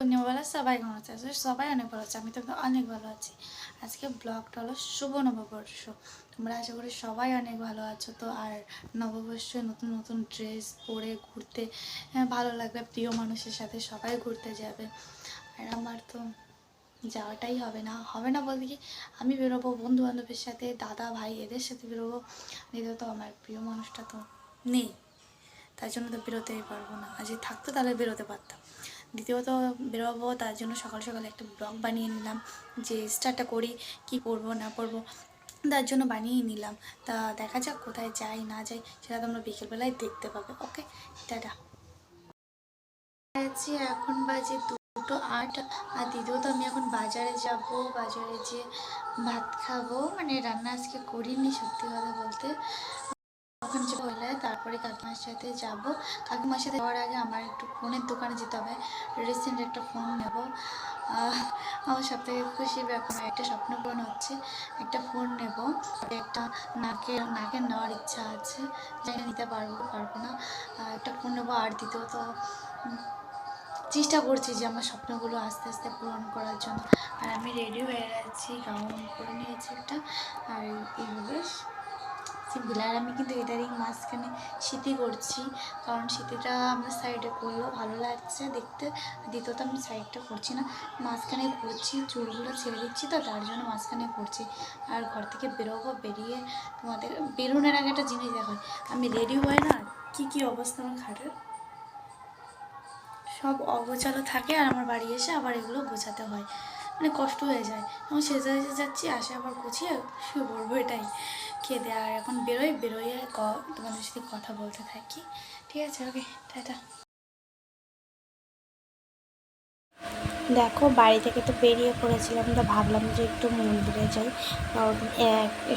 পূর্ণিমাবেলা সবাই কেমন আছে? আসলে সবাই অনেক ভালো আছে, আমি তো অনেক ভালো আছি। আজকে ব্লগটা হলো শুভ নববর্ষ। তোমরা আশা করি সবাই অনেক ভালো আছো। তো আর নববর্ষে নতুন নতুন ড্রেস পরে ঘুরতে ভালো লাগবে, প্রিয় মানুষের সাথে সবাই ঘুরতে যাবে। আর আমার তো যাওয়াটাই হবে না বলতে কি, আমি বেরোবো বন্ধু বান্ধবের সাথে, দাদা ভাই এদের সাথে বেরোবো। দ্বিতীয়ত আমার প্রিয় মানুষটা তো নেই, তাই জন্য তো বেরোতেই পারবো না। আর যদি থাকতো তাহলে বেরোতে পারতাম। দ্বিতীয়ত বেরোবো, তার জন্য সকাল সকালে একটা ব্লগ বানিয়ে নিলাম যে স্টার্টটা করি, কি পরবো না পরবো, তার জন্য বানিয়ে নিলাম। তা দেখা যাক কোথায় যাই না যাই, সেটা তোমরা বিকেলবেলায় দেখতে পাবে। ওকে, টাটা। এখন বাজে 2:08। আর দ্বিতীয়ত আমি এখন বাজারে যাব, বাজারে যেয়ে ভাত খাবো। মানে রান্না আজকে করিনি সত্যি কথা বলতে। তখন যে হলে তারপরে কাকিমার সাথে যাব। কাকিমার সাথে যাওয়ার আগে আমার একটু ফোনের দোকানে যেতে হবে, রিসেন্ট একটা ফোন নেব। আমার সবথেকে খুশির ব্যাপার, একটা স্বপ্ন পূরণ হচ্ছে, একটা ফোন নেব। একটা নাকের নেওয়ার ইচ্ছা আছে, জানি নিতে পারবো না। একটা ফোন নেবো। আর দ্বিতীয়ত চেষ্টা করছি যে আমার স্বপ্নগুলো আস্তে আস্তে পূরণ করার জন্য। আর আমি রেডি হয়ে গেছি, গাউন পরে নিয়েছি একটা, আর এইভাবে সিম্পল। আর আমি কিন্তু ইদারিং মাঝখানে শীতই করছি, কারণ শীতিটা আমার সাইডে করলেও ভালো লাগছে দেখতে। দ্বিতীয়ত আমি সাইডটা করছি না, মাঝখানে করছি, চুলগুলো ছেড়ে দিচ্ছি, তো তার জন্য মাঝখানে করছি। আর ঘর থেকে বেরোবো, বেরিয়ে তোমাদের বেরোনোর আগে একটা জিনিস দেখায়, আমি রেডি হয়ে না কী অবস্থা আমার খাটের, সব অগোছালো থাকে। আর আমার বাড়ি এসে আবার এগুলো গোছাতে হয়, মানে কষ্ট হয়ে যায়। এখন সেজে যাচ্ছি, আসে আবার গুছিয়ে শুয়ে পড়বো, এটাই খেয়ে। আর এখন বেরোয় তোমাদের সাথে কথা বলতে থাকি। ঠিক আছে, ওকে, টাটা। দেখো, বাড়ি থেকে তো বেরিয়ে পড়েছিলাম, তো ভাবলাম যে একটু মন্দিরে যাই।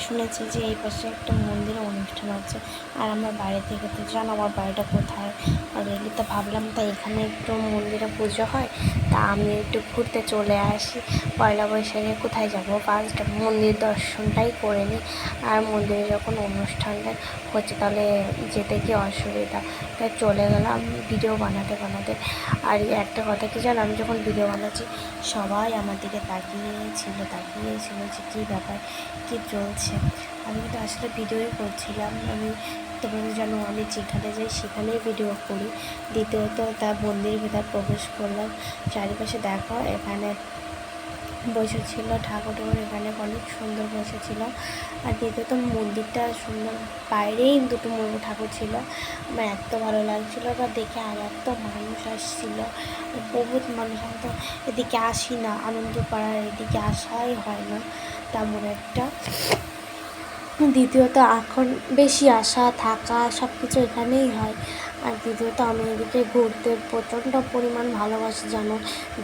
শুনেছি যে এই পাশে একটা মন্দিরে অনুষ্ঠান আছে, আর আমার বাড়ি থেকে তো জানো আমার বাড়িটা কোথায় অলরেডি। তো ভাবলাম তাই এখানে একটু মন্দিরে পুজো হয়, তা আমি একটু ঘুরতে চলে আসি। পয়লা বৈশাখে কোথায় যাব, ফার্স্ট মন্দির দর্শনটাই করে নিই। আর মন্দিরে যখন অনুষ্ঠানটা হচ্ছে তাহলে যেতে কি অসুবিধা, তাই চলে গেলাম ভিডিও বানাতে। আর একটা কথা কি জানো, আমি যখন ভিডিও বানাচ্ছি সবাই আমার দিকে তাকিয়েছিল যে কী ব্যাপার, কী চলছে। আমি কিন্তু আসলে ভিডিওই করছিলাম। আমি তোমাদের জানো আমি যেখানে যাই সেখানেই ভিডিও করি। দ্বিতীয়ত তার মন্দিরের ভেতর প্রবেশ করলাম, চারিপাশে দেখো এখানে বসেছিল ঠাকুর, এখানে অনেক সুন্দর বসেছিল। আর দ্বিতীয়ত মন্দিরটা সুন্দর, বাইরেই দুটো ঠাকুর ছিল, আমার এত ভালো লাগছিলো। বা দেখে আর এত মানুষ আসছিল, বহুত মানুষ। আমি তো এদিকে আসি না, আনন্দ পাড়ার এদিকে আসাই হয় না তেমন একটা। দ্বিতীয়ত এখন বেশি আসা থাকা সব কিছু এখানেই হয়। আর দ্বিতীয়ত আমি এদিকে ঘুরতে প্রচণ্ড পরিমাণ ভালোবাসি, জানো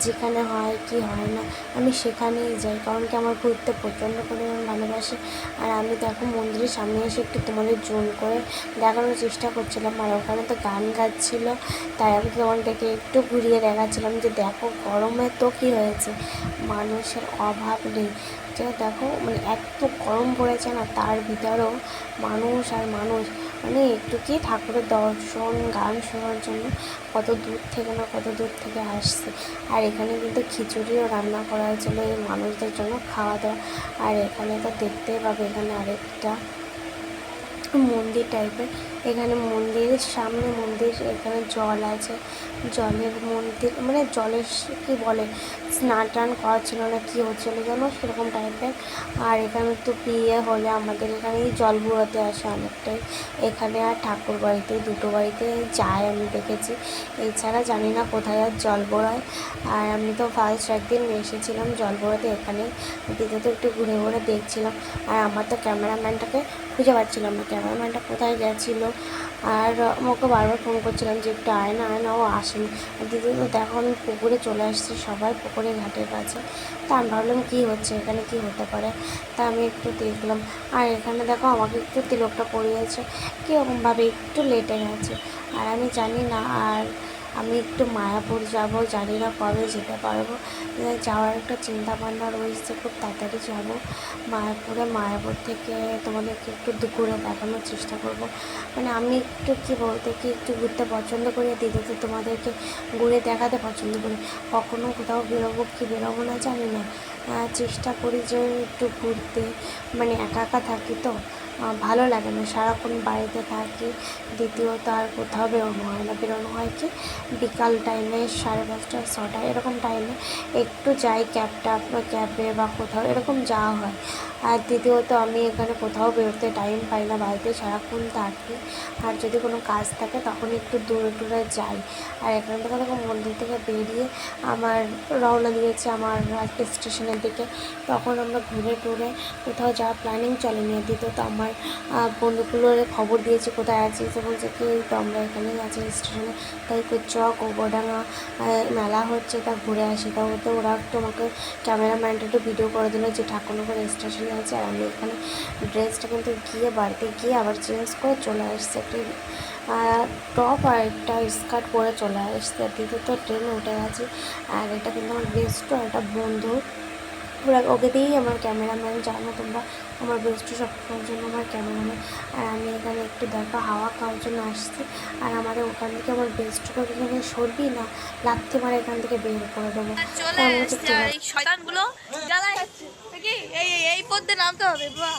যেখানে হয় কি হয় না আমি সেখানেই যাই, কারণ কি আমার ঘুরতে প্রচণ্ড পরিমাণ ভালোবাসি। আর আমি দেখো মন্দিরের সামনে এসে একটু তোমাদের জোন করে দেখানোর চেষ্টা করছিলাম, আর ওখানে তো গান গাচ্ছিলো, তাই আমি তোমাদেরকে একটু ঘুরিয়ে দেখাচ্ছিলাম যে দেখো গরমে তো কী হয়েছে, মানুষের অভাব নেই। যে দেখো মানে এত গরম পড়েছে না, তার ভিতরেও মানুষ আর মানুষ, মানে একটু কি ঠাকুরের দর্শন গান শোনার জন্য কত দূর থেকে আসছে। আর এখানে কিন্তু খিচুড়িও রান্না করা হয়েছিল এই মানুষদের জন্য খাওয়া দাওয়া। আর এখানে তো দেখতেই পাবে, এখানে আরেকটা মন্দির টাইপের, এখানে মন্দিরের সামনে মন্দির, এখানে জল আছে, জলের মন্দির, মানে জলের কী বলে স্নান টান করা ছিল না কী হচ্ছিলো যেন সেরকম টাইপের। আর এখানে তো বিয়ে হলে আমাদের এখানেই জল বুড়োতে আসে অনেকটাই, এখানে আর ঠাকুর বাড়িতে দুটো বাড়িতে যায় আমি দেখেছি, এছাড়া জানি না কোথায় আর জল বোড়ায়। আর আমি তো ফার্স্ট একদিন এসেছিলাম জল বোড়াতে এখানে, দ্বিতীয়ত একটু ঘুরে ঘুরে দেখছিলাম। আর আমার তো ক্যামেরাম্যানটাকে খুঁজে পাচ্ছিলাম না, ক্যামেরাম্যানটা কোথায় গেছিলো। আর আমাকে বারবার ফোন করছিলাম যে একটু আয় না, ও আসেনি। আর দ্বিতীয়ত দেখো আমি পুকুরে চলে আসছি, সবাই পুকুরে ঘাটের কাছে। তা আমি ভাবলাম কী হচ্ছে এখানে, কী হতে পারে, তা আমি একটু দেখলাম। আর এখানে দেখো আমাকে একটু তিলকটা পরিয়েছে, কীরকমভাবে একটু লেটে গেছে, আর আমি জানি না। আর আমি একটু মায়াপুর যাব, জানি না কবে যেতে পারবো। যাওয়ার একটা চিন্তা ভাবনা রয়েছে, খুব তাড়াতাড়ি যাব মায়াপুরে। মায়াপুর থেকে তোমাদেরকে একটু ঘুরে দেখানোর চেষ্টা করব। মানে আমি একটু কি বলতে কি একটু ঘুরতে পছন্দ করি, দিদি তো তোমাদেরকে ঘুরে দেখাতে পছন্দ করি। কখনও কোথাও বেরোবো কি বেরোবো না জানি না, চেষ্টা করি যে একটু ঘুরতে। মানে একা একা থাকি তো ভালো লাগে না, সারাক্ষণ বাড়িতে থাকি। দ্বিতীয়ত আর কোথাও বেরোনো হয় না, বেরোনো হয় কি বিকাল টাইমে 5:30 6টা এরকম টাইমে একটু যাই ক্যাবে বা কোথাও এরকম যাওয়া হয়। আর দ্বিতীয়ত আমি এখানে কোথাও বেরোতে টাইম পাই না, বাড়িতে সারাক্ষণ থাকি। আর যদি কোনো কাজ থাকে তখন একটু দূরে টুরে যাই। আর এখান থেকে তখন মন্দির থেকে বেরিয়ে আমার রওনা দিয়েছে আমার স্টেশনের দিকে। তখন আমরা ঘুরে টুরে কোথাও যাওয়ার প্ল্যানিং চলেনি। দ্বিতীয়ত আমার বন্ধুগুলোর খবর দিয়েছি কোথায় আছি, সে বলছে কি তো আমরা এখানেই আছি স্টেশনে, তাই চ গোবরডাঙ্গা মেলা হচ্ছে, তা ঘুরে আসি। তা ওতে ওরা তোমাকে ক্যামেরাম্যানটা একটু ভিডিও করে দিল যে ঠাকুরনগর স্টেশনে আছে। আর আমি এখানে ড্রেসটা কিন্তু গিয়ে বাড়িতে গিয়ে আবার চেঞ্জ করে চলে আসছে, একটি টপ আর একটা স্কার্ট পরে চলে আসছে। দ্বিতীয়ত ট্রেনে উঠে গেছি। আর এটা কিন্তু আমার বেস্ট একটা বন্ধু, ওকে দিয়েই আমার ক্যামেরাম্যান, জানো তোমরা আমার বেস্ট সবসময়ের জন্য আমার ক্যামেরাম্যান। আর আমি এখানে একটু দেখো হাওয়া খাওয়ার জন্য আসছি। আর আমার ওখান থেকে আমার বেস্ট করে এখানে সরবি না, লাগতে মারে এখান থেকে বের করে দেবো। চলে এসছে আর এই শয়তানগুলো জ্বালাই যাচ্ছে কি এই পথে নামতে হবে। বাহ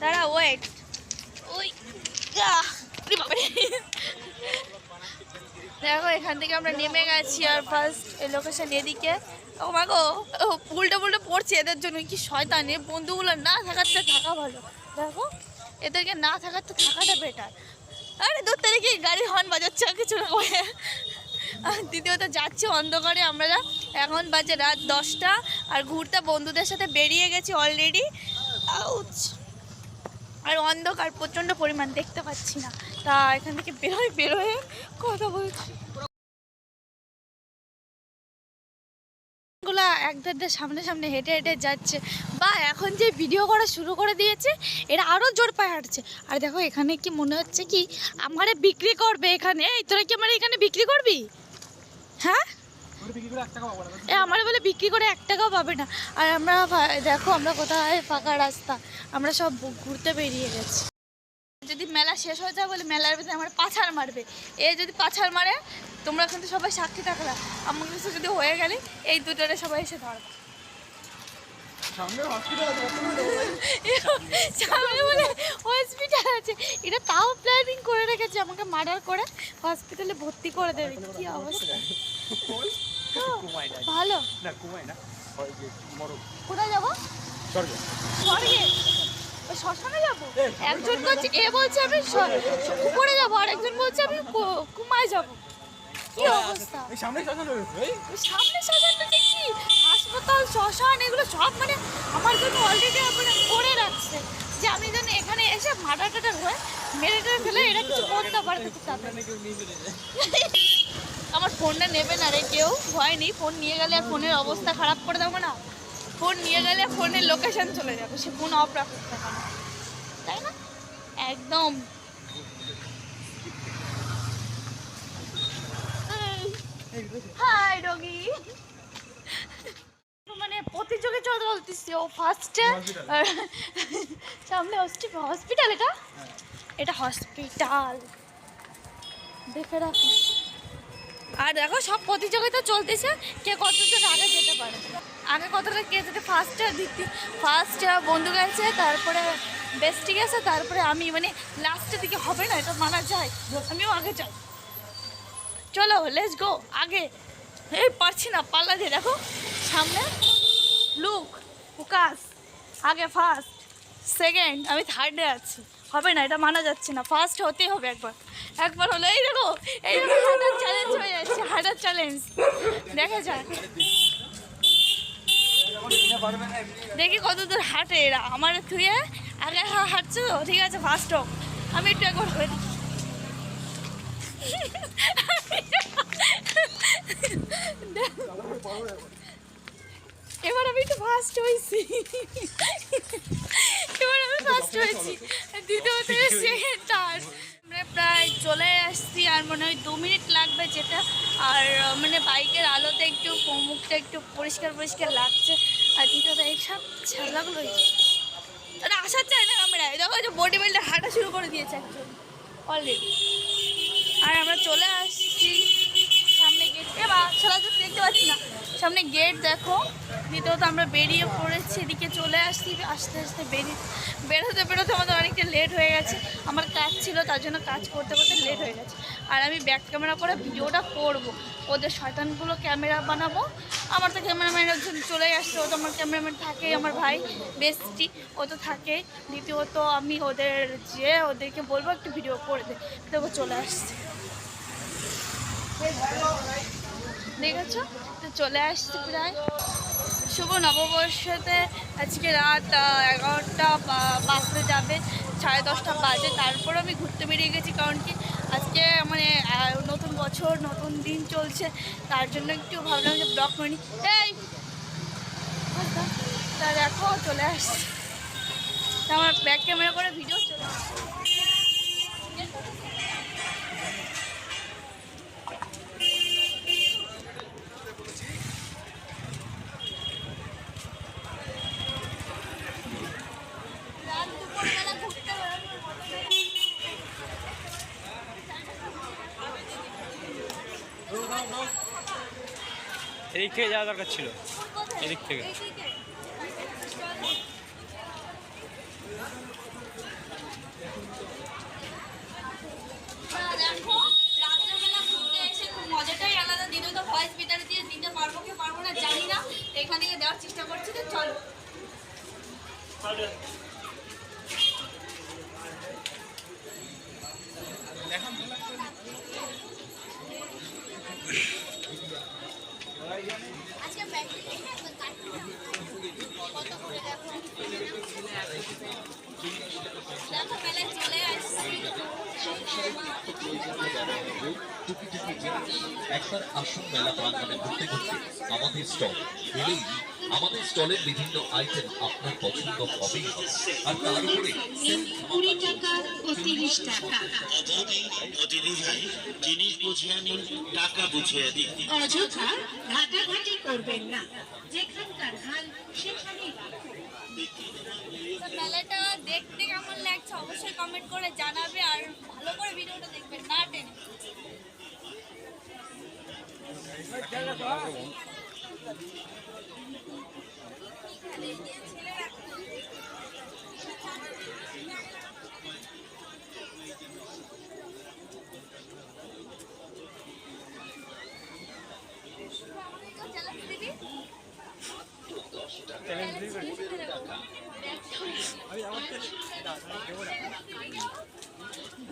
দাঁড়া ওয়েট, ওই দেখো এখান থেকে আমরা নেমে গেছি। আর ফার্স্ট এই লোকেশন এদিকে। ও মাগো উল্টো পুল্টো পড়ছে এদের জন্য, কি শয়তান। এ বন্ধুগুলো না থাকাতে থাকা ভালো, দেখো এদেরকে না থাকাতে থাকাটা বেটার। আরে দূর থেকে কি গাড়ির হর্ন বাজাচ্ছে আর কিছু না করে। দ্বিতীয়ত যাচ্ছি অন্ধকারে আমরা, এখন বাজে রাত 10টা। আর ঘুরতে বন্ধুদের সাথে বেরিয়ে গেছি অলরেডি। আর অন্ধকার প্রচণ্ড পরিমাণ, দেখতে পাচ্ছি না। তা এখান থেকে বেরোয় কথা বলছি। একদের সামনে সামনে হেঁটে হেঁটে যাচ্ছে, বা এখন যে ভিডিও করা শুরু করে দিয়েছে এরা আরও জোর পায়ে হাঁটছে। আর দেখো এখানে কি মনে হচ্ছে কি আমারে বিক্রি করবে এখানে। এই তোরা কি আমার এখানে বিক্রি করবি? হ্যাঁ আমার বলে বিক্রি করে 1 টাকাও পাবে না। আর আমরা দেখো আমরা কোথায় ফাঁকা রাস্তা, আমরা সব ঘুরতে বেরিয়ে গেছি। যদি মেলা শেষ হয়ে যায় বলে মেলার ভিতরে আমার পাছাড় মারবে। এ যদি পাছাড় মারে তোমরা কিন্তু সবাই সাক্ষী থাকলা, আমার কিছু যদি হয়ে গেলে এই দুটোরে সবাই এসে ধরবে। সামনে বলে হসপিটাল আছে, এটা তাও প্ল্যানিং করে রেখেছে আমাকে মার্ডার করে হসপিটালে ভর্তি করে দেবে। কি অবস্থা, ভালো না? কোথায় যাবো? স্বর্গে, শ্মশানে যাবো। একজন বলছে এ বলছে আমি উপরে যাবো, আর একজন বলছে আমি কুমায় যাবো। কি অবস্থা, সামনে শ্মশান কি হাসপাতাল শ্মশান এগুলো সব মানে আমার জন্য অলরেডি মানে করে রাখছে যে আমি যেন এখানে এসে মার্ডার টাটার হয়ে মেরে টেরে ফেলে এরা কিছু করতে পারে। আমার ফোনটা নেবে না রে কেউ, ভয় নেই। ফোন নিয়ে গেলে আর ফোনের অবস্থা খারাপ করে দেবো না। ফোন নিয়ে গেলে ফোনের লোকেশন চলে যাবে, সে ফোন অফ রাখতে থাকে, তাই না? একদম হাই ডগি। মানে প্রতিযোগিতা চলতেছে, ও ফার্স্টে সামনে হসপিটাল। এটা হসপিটাল দেখে রাখো। আর দেখো সব প্রতিযোগিতা চলতেছে, কে কতজন আগে যেতে পারে। আগে কতটা কে যেতে ফার্স্ট বন্ধু গেছে, তারপরে বেস্টি গেছে, তারপরে আমি। মানে লাস্টের দিকে হবে না, এটা মানা যায়। আমিও আগে যাই, চলো লেটস গো আগে। এই পারছি না, পাল্লা দিয়ে দেখো সামনে লুক ফোকাস। আগে ফার্স্ট সেকেন্ড, আমি থার্ডে আছি। হবে না, এটা মানা যাচ্ছে না, ফার্স্ট হতেই হবে। একবার হলো এই দেখো হাঁটার চ্যালেঞ্জ হয়ে যাচ্ছে, হাঁটার চ্যালেঞ্জ দেখা যায়। দেখি কত দূর হাঁটে এরা, আমার থুয়ে আগে হাঁটছে তো ঠিক আছে, ফার্স্ট হোক। আমি একটু একবার হয়ে এবার আমি একটু ফার্স্ট হয়েছি, দ্বিতীয়ত সেকেন্ড, থার্ড। আমরা প্রায় চলে আসছি, আর মনে হয় 2 মিনিট লাগবে যেটা। আর মানে বাইকের আলোতে একটু মুখটা একটু পরিষ্কার পরিষ্কার লাগছে। আর দ্বিতীয়ত এইসব ছেলেগুলো আসার চায় না ক্যামেরায়, দেখো যে বডি বিল্ডার হাঁটা শুরু করে দিয়েছে একজন অলরেডি। আর আমরা চলে আসছি সামনে গেট, বা ছেলেদের দেখতে পাচ্ছি না, সামনে গেট দেখো। দ্বিতীয়ত আমরা বেরিয়ে পড়েছি, এদিকে চলে আসছি। আস্তে আস্তে বেরোতে আমাদের অনেকটা লেট হয়ে গেছে। আমার কাজ ছিল, তার জন্য কাজ করতে করতে লেট হয়ে গেছে। আর আমি ব্যাক ক্যামেরা করে ভিডিওটা করব, ওদের শয়তানগুলো ক্যামেরা বানাবো। আমার তো ক্যামেরাম্যান একজন চলে আসছে, ও তো আমার ক্যামেরাম্যান থাকেই, আমার ভাই বেস্টি, ও তো থাকে। দ্বিতীয়ত আমি ওদেরকে বলবো একটু ভিডিও করে দে, দেখো চলে আসছে, দেখেছো তো চলে আসছি প্রায়। শুভ নববর্ষতে আজকে রাত 11টা বাজতে যাবে, 10:30 বাজে। তারপর আমি ঘুরতে বেরিয়ে গেছি, কারণ কি আজকে মানে নতুন বছর, নতুন দিন চলছে, তার জন্য একটু ভাবলাম যে ব্লগ করে নিই। এই তা দেখো চলে আসছি, আমার ব্যাক ক্যামেরা করে ভিডিও চলে আসছে। এদিক থেকে যাওয়া দরকার ছিল, এদিক থেকে। দেখো রাত্রেবেলা ঘুরতে এসে খুব মজাটাই আলাদা। দিনে তো ভয়েস ভিতরে দিয়ে দিতে পারবো কি পারবো না জানি না, এখান থেকে দেওয়ার চেষ্টা করছি। তো চলো দেখো মেলায় চলে আসছি। একবার আসুন মেলা প্রাঙ্গণে ঘুরতে ঘুরতে আমাদের স্টল এলেই আমাদের স্টলের বিভিন্ন আইটেম আপনার পছন্দ হবেই হবে। আর তার উপরে 20 টাকা ও 30 টাকা। অতিথিরাই জিনিস বুঝিয়ে নিন, টাকা বুঝিয়ে দিন। অযথা ঘাটাঘাটি করবেন না, যেখানকার হাল সেখানেই রাখুন। মেলাটা দেখতে কেমন লাগছে অবশ্যই কমেন্ট করে জানাবে, আর ভালো করে ভিডিওটা দেখবেন না টেনে।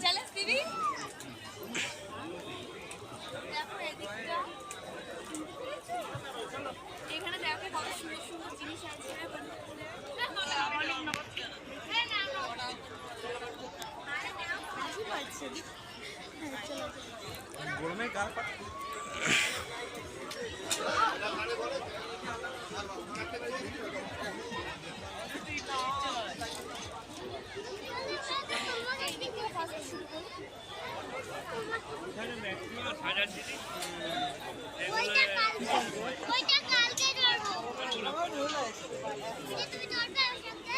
চ্যালেঞ্জ দিবি, দেখো এদিকটা, এখানে দেখো কত সুন্দর সুন্দর জিনিস আছে। গরমে গাল ওইটা কালকে ধরবো। তুমি ধরবে ওর সাথে?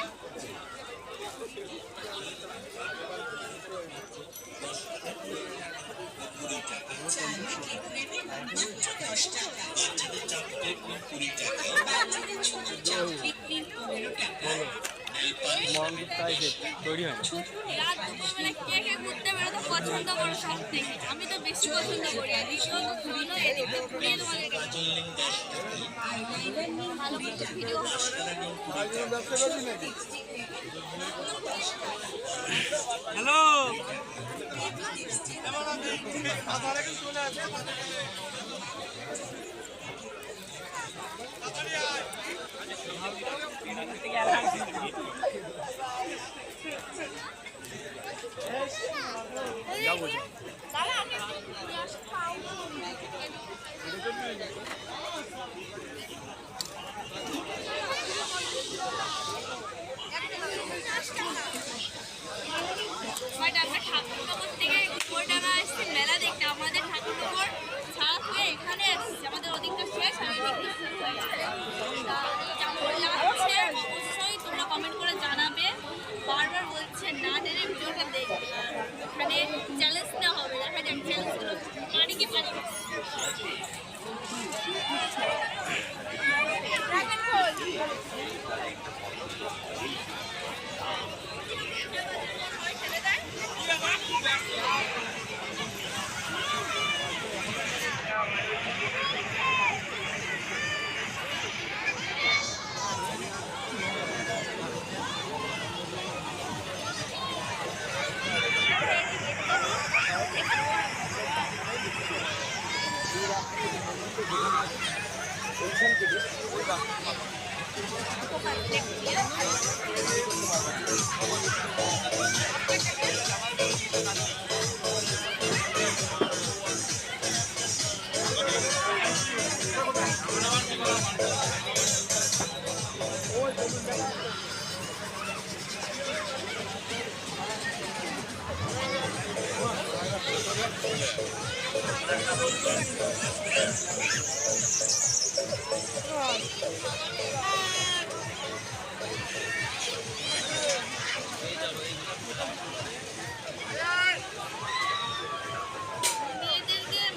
তৈরি হয় রাত দুপুরবেলা কে কে ঘুরতে বেরোতে পছন্দ করো সব থেকে? আমি তো বেশি পছন্দ করি, আর দ্বিতীয়ত ঘুরিনো এদিকে ঘুরিয়ে তোমাদের ভালো মতো ভিডিও হ্যালো যাবো আমরা ঠাকুর করতে গিয়ে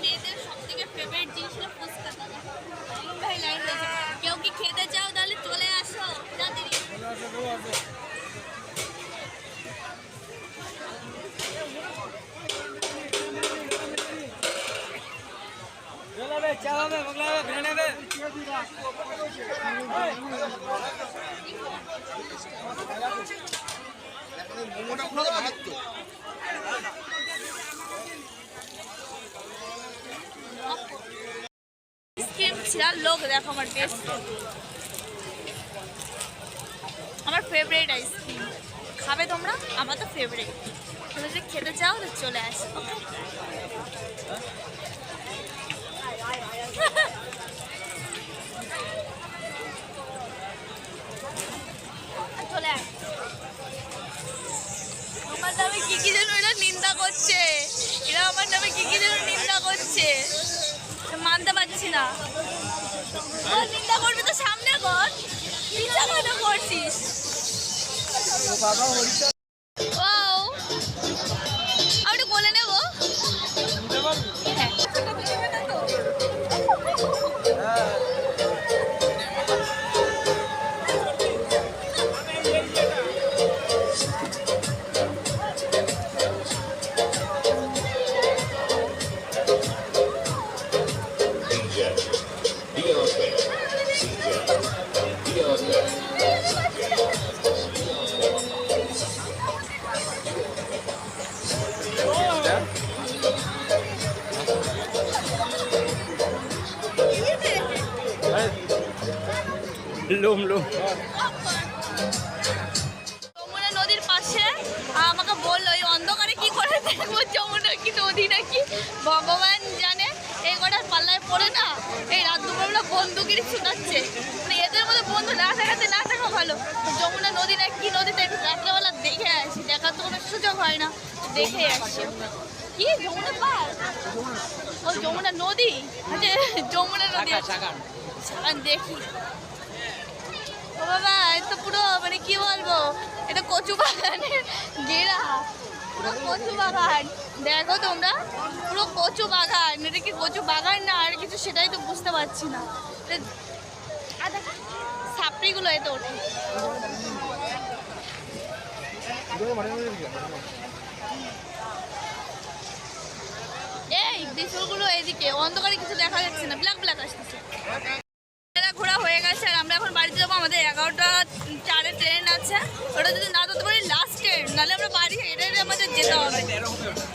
মেয়েদের সব থেকে ফেভারিট জিনিস হলো ফুচকা। ভাই লাইন রয়েছে, কেউ কি খেতে চাও তাহলে চলে আসো তাড়াতাড়ি। আইসক্রিম ছিলার লোক দেখো আমার টেস্ট, আমার ফেভারিট আইসক্রিম। খাবে তোমরা? আমার তো ফেভারিট। তুমি যদি খেতে চাও তো চলে আসো। চলে আস। আমার নামে কি কি যেন এরা নিন্দা করছে, এরা আমার নামে কি কি যেন নিন্দা করছে, মানতে পারছি না। নিন্দা করবি তো সামনে কর, পিছা কেন করছিস? ওয়াও, আমি বলে নেবো। লোম লোম। যমুনা নদীর পাশে আমাকে বললো এই অন্ধকারে কি করে দেখবো যমুনা কি নদী নাকি ভগবান জানে। এই কটার পাল্লায় পড়ে না এই রাত দুপুরবেলা বন্ধুগিরি ছুটাচ্ছে, মানে এদের মধ্যে বন্ধু না থাকা ভালো। যমুনা নদী না কি নদীতে একটু রাত্রেবেলা দেখে আসি, দেখার তো কোনো সুযোগ হয় না, দেখে আসি। কি যমুনা পার্ক? ও যমুনা নদী, আচ্ছা যমুনা নদী সাগান দেখি। ও বাবা, এটা পুরো মানে কি বলবো, এটা কচু বাগানের ঘেরা, পুরো কচু বাগান। দেখো তোমরা, পুরো কচু বাগান। এটা কি কচু বাগান না আর কিছু সেটাই তো বুঝতে পারছি না। সাপড়িগুলো এতে ওঠে। এই দৃশ্যগুলো এদিকে অন্ধকারে কিছু দেখা যাচ্ছে না, ব্ল্যাক ব্ল্যাক আসতেছে। ঘোরা হয়ে গেছে আর আমরা এখন বাড়িতে যাবো। আমাদের 11:04 ট্রেন আছে, ওটা যদি না ধরতে পারি লাস্ট ট্রেন, নাহলে আমরা বাড়ি হেঁটে হেঁটে আমাদের যেতে হবে।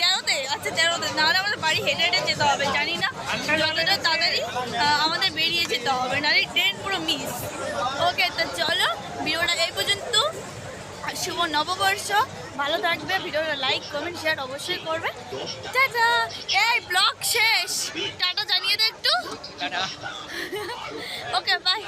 13তে? আচ্ছা 13তে, নাহলে আমাদের বাড়ি হেঁটে হেঁটে যেতে হবে। জানি না যতটা তাড়াতাড়ি আমাদের বেরিয়ে যেতে হবে, নাহলে ট্রেন পুরো মিস। ওকে, তো চলো ভিডিওটা এই পর্যন্ত। শুভ নববর্ষ, ভালো থাকবে। ভিডিওটা লাইক কমেন্ট শেয়ার অবশ্যই করবে। টাটা। এই ব্লগ শেষ, টাটা জানিয়ে দে একটু। টাটা। Okay bye.